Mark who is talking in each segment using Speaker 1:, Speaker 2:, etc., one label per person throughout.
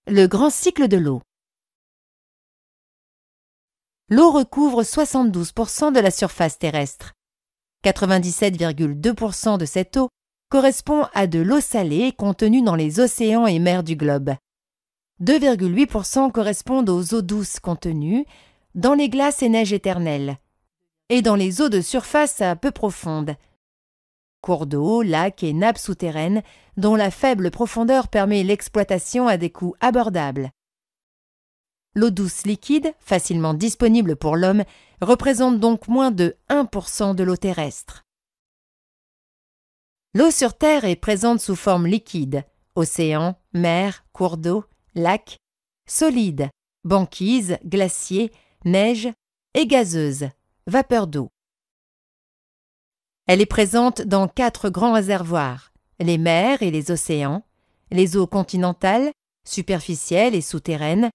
Speaker 1: Le grand cycle de l'eau. L'eau recouvre 72% de la surface terrestre. 97,2% de cette eau correspond à de l'eau salée contenue dans les océans et mers du globe. 2,8% correspondent aux eaux douces contenues dans les glaces et neiges éternelles et dans les eaux de surface à peu profondes, cours d'eau, lacs et nappes souterraines dont la faible profondeur permet l'exploitation à des coûts abordables. L'eau douce liquide, facilement disponible pour l'homme, représente donc moins de 1% de l'eau terrestre. L'eau sur Terre est présente sous forme liquide, océans, mers, cours d'eau, lacs, solide, banquises, glaciers, neige et gazeuse, vapeur d'eau. Elle est présente dans 4 grands réservoirs, les mers et les océans, les eaux continentales, superficielles et souterraines,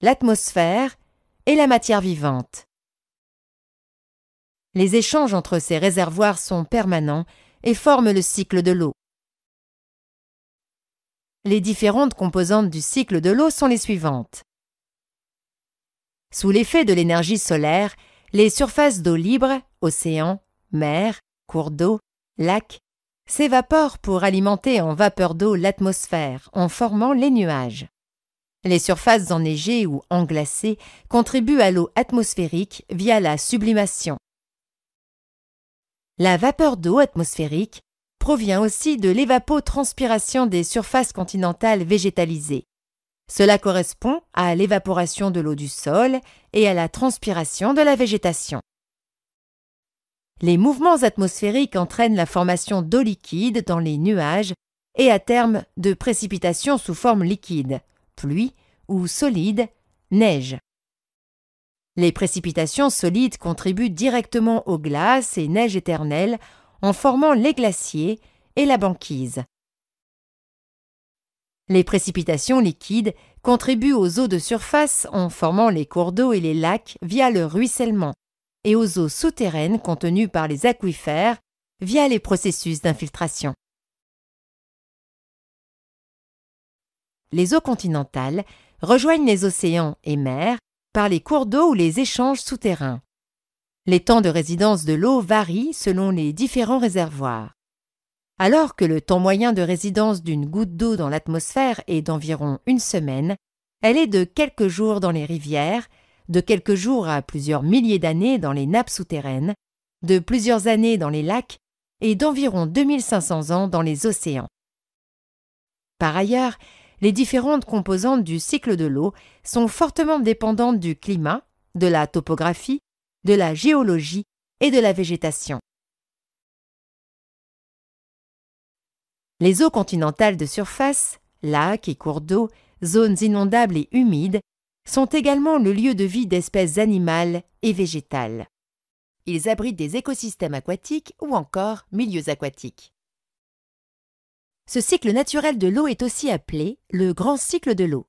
Speaker 1: l'atmosphère et la matière vivante. Les échanges entre ces réservoirs sont permanents et forment le cycle de l'eau. Les différentes composantes du cycle de l'eau sont les suivantes. Sous l'effet de l'énergie solaire, les surfaces d'eau libre, océans, mers, cours d'eau, lacs, s'évaporent pour alimenter en vapeur d'eau l'atmosphère en formant les nuages. Les surfaces enneigées ou englacées contribuent à l'eau atmosphérique via la sublimation. La vapeur d'eau atmosphérique provient aussi de l'évapotranspiration des surfaces continentales végétalisées. Cela correspond à l'évaporation de l'eau du sol et à la transpiration de la végétation. Les mouvements atmosphériques entraînent la formation d'eau liquide dans les nuages et à terme de précipitations sous forme liquide, pluie ou solide, neige. Les précipitations solides contribuent directement aux glaces et neiges éternelles en formant les glaciers et la banquise. Les précipitations liquides contribuent aux eaux de surface en formant les cours d'eau et les lacs via le ruissellement et aux eaux souterraines contenues par les aquifères via les processus d'infiltration. Les eaux continentales rejoignent les océans et mers par les cours d'eau ou les échanges souterrains. Les temps de résidence de l'eau varient selon les différents réservoirs. Alors que le temps moyen de résidence d'une goutte d'eau dans l'atmosphère est d'environ 1 semaine, elle est de quelques jours dans les rivières, de quelques jours à plusieurs milliers d'années dans les nappes souterraines, de plusieurs années dans les lacs et d'environ 2500 ans dans les océans. Par ailleurs, les différentes composantes du cycle de l'eau sont fortement dépendantes du climat, de la topographie, de la géologie et de la végétation. Les eaux continentales de surface, lacs et cours d'eau, zones inondables et humides, sont également le lieu de vie d'espèces animales et végétales. Ils abritent des écosystèmes aquatiques ou encore milieux aquatiques. Ce cycle naturel de l'eau est aussi appelé le grand cycle de l'eau.